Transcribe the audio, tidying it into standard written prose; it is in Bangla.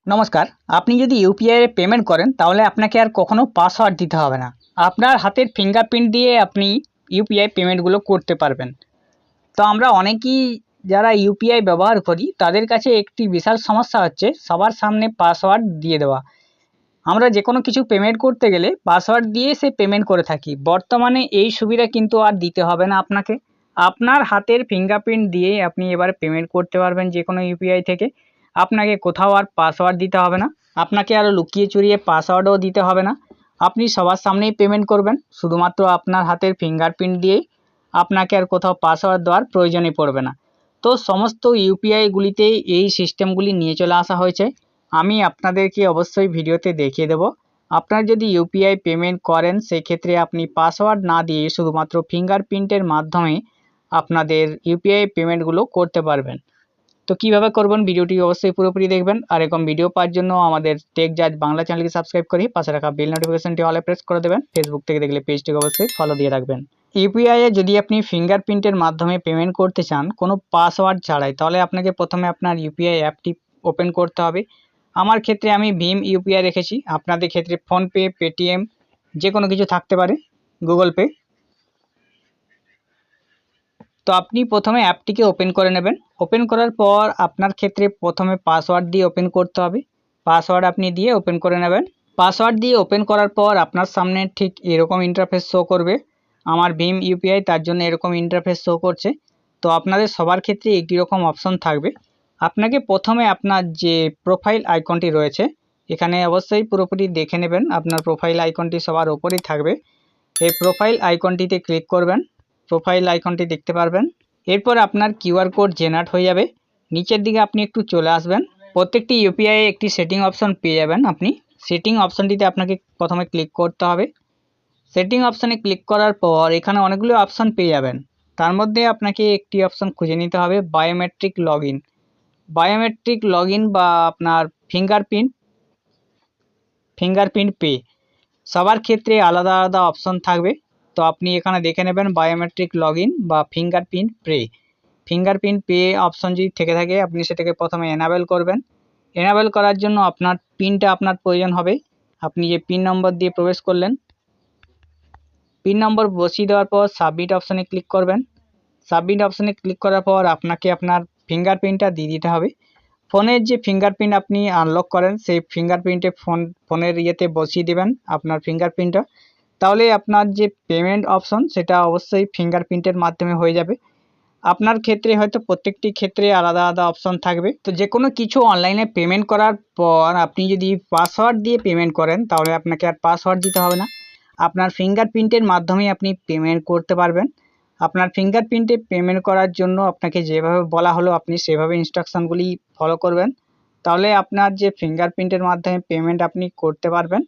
নমস্কার। আপনি যদি ইউপিআই এ পেমেন্ট করেন তাহলে আপনাকে আর কখনো পাসওয়ার্ড দিতে হবে না। আপনার হাতের ফিঙ্গারপ্রিন্ট দিয়ে আপনি ইউপিআই পেমেন্টগুলো করতে পারবেন। তো আমরা অনেকেই যারা ইউপিআই ব্যবহার করি তাদের কাছে একটি বিশাল সমস্যা হচ্ছে সবার সামনে পাসওয়ার্ড দিয়ে দেওয়া। আমরা যে কোনো কিছু পেমেন্ট করতে গেলে পাসওয়ার্ড দিয়ে সে পেমেন্ট করে থাকি। বর্তমানে এই সুবিধা কিন্তু আর দিতে হবে না আপনাকে। আপনার হাতের ফিঙ্গারপ্রিন্ট দিয়েই আপনি এবার পেমেন্ট করতে পারবেন যে কোনো ইউপিআই থেকে। আপনাকে কোথাও আর পাসওয়ার্ড দিতে হবে না। আপনাকে আরও লুকিয়ে চুরিয়ে পাসওয়ার্ডও দিতে হবে না। আপনি সবার সামনেই পেমেন্ট করবেন শুধুমাত্র আপনার হাতের ফিঙ্গারপ্রিন্ট দিয়েই। আপনাকে আর কোথাও পাসওয়ার্ড দেওয়ার প্রয়োজনই পড়বে না। তো সমস্ত ইউপিআইগুলিতেই এই সিস্টেমগুলি নিয়ে চলে আসা হয়েছে। আমি আপনাদেরকে অবশ্যই ভিডিওতে দেখিয়ে দেব। আপনারা যদি ইউপিআই পেমেন্ট করেন সেক্ষেত্রে আপনি পাসওয়ার্ড না দিয়ে শুধুমাত্র ফিঙ্গারপ্রিন্টের মাধ্যমে আপনাদের ইউপিআই পেমেন্টগুলো করতে পারবেন। তো কীভাবে করবেন ভিডিওটি অবশ্যই পুরোপুরি দেখবেন। আর এরকম ভিডিও পাওয়ার জন্য আমাদের টেক জাজ বাংলা চ্যানেলকে সাবস্ক্রাইব করে পাশে রাখা বেল নোটিফিকেশনটি অলে প্রেস করে দেবেন। ফেসবুক থেকে দেখলে পেজটিকে অবশ্যই ফলো দিয়ে রাখবেন। ইউপিআই এ যদি আপনি ফিঙ্গারপ্রিন্টের মাধ্যমে পেমেন্ট করতে চান কোনো পাসওয়ার্ড ছাড়াই, তাহলে আপনাকে প্রথমে আপনার ইউপিআই অ্যাপটি ওপেন করতে হবে। আমার ক্ষেত্রে আমি ভীম ইউপিআই রেখেছি, আপনাদের ক্ষেত্রে ফোনপে, পেটিএম যে কোনো কিছু থাকতে পারে, গুগল পে। তো আপনি প্রথমে অ্যাপটিকে ওপেন করে নেবেন। ওপেন করার পর আপনার ক্ষেত্রে প্রথমে পাসওয়ার্ড দিয়ে ওপেন করতে হবে। পাসওয়ার্ড আপনি দিয়ে ওপেন করে নেবেন। পাসওয়ার্ড দিয়ে ওপেন করার পর আপনার সামনে ঠিক এরকম ইন্টারফেস শো করবে। আমার ভীম ইউপিআই তার জন্য এরকম ইন্টারফেস শো করছে। তো আপনাদের সবার ক্ষেত্রে একই রকম অপশন থাকবে। আপনাকে প্রথমে আপনার যে প্রোফাইল আইকনটি রয়েছে এখানে অবশ্যই পুরোপুরি দেখে নেবেন। আপনার প্রোফাইল আইকনটি সবার ওপরেই থাকবে। এই প্রোফাইল আইকনটিতে ক্লিক করবেন। প্রোফাইল আইকনটি দেখতে পারবেন। এরপর আপনার কিউআর কোড জেনারেট হয়ে যাবে। নিচের দিকে আপনি একটু চলে আসবেন। প্রত্যেকটি ইউপিআই একটি সেটিং অপশন পেয়ে যাবেন আপনি। সেটিং অপশনটিতে আপনাকে প্রথমে ক্লিক করতে হবে। সেটিং অপশানে ক্লিক করার পর এখানে অনেকগুলো অপশন পেয়ে যাবেন। তার মধ্যে আপনাকে একটি অপশন খুঁজে নিতে হবে, biometric log in. Biometric log in বা আপনার ফিঙ্গারপ্রিন্ট পে সবার ক্ষেত্রে আলাদা আলাদা অপশন থাকবে। তো আপনি এখানে দেখে নেবেন বায়োমেট্রিক লগ ইন বা ফিঙ্গারপ্রিন্ট পে অপশন যদি থেকে থাকে আপনি সেটাকে প্রথমে এনাবেল করবেন। এনাবেল করার জন্য আপনার পিনটা আপনার প্রয়োজন হবে। আপনি যে পিন নম্বর দিয়ে প্রবেশ করলেন, পিন নম্বর বসিয়ে দেওয়ার পর সাবমিট অপশানে ক্লিক করবেন। সাবমিট অপশানে ক্লিক করার পর আপনাকে আপনার ফিঙ্গারপ্রিন্টটা দিয়ে দিতে হবে। ফোনের যে ফিঙ্গারপ্রিন্ট আপনি আনলক করেন সেই ফিঙ্গারপ্রিন্টে ফোনের ইয়েতে বসিয়ে দেবেন আপনার ফিঙ্গারপ্রিন্টটা। তাহলে আপনার যে পেমেন্ট অপশন সেটা অবশ্যই ফিঙ্গারপ্রিন্টের মাধ্যমে হয়ে যাবে। আপনার ক্ষেত্রে হয়তো প্রত্যেকটি ক্ষেত্রে আলাদা আলাদা অপশন থাকবে। তো যে কোনো কিছু অনলাইনে পেমেন্ট করার পর আপনি যদি পাসওয়ার্ড দিয়ে পেমেন্ট করেন তাহলে আপনাকে আর পাসওয়ার্ড দিতে হবে না। আপনার ফিঙ্গারপ্রিন্টের মাধ্যমেই আপনি পেমেন্ট করতে পারবেন। আপনার ফিঙ্গারপ্রিন্টে পেমেন্ট করার জন্য আপনাকে যেভাবে বলা হলো আপনি সেভাবে ইনস্ট্রাকশনগুলি ফলো করবেন। তাহলে আপনার যে ফিঙ্গারপ্রিন্টের মাধ্যমে পেমেন্ট আপনি করতে পারবেন।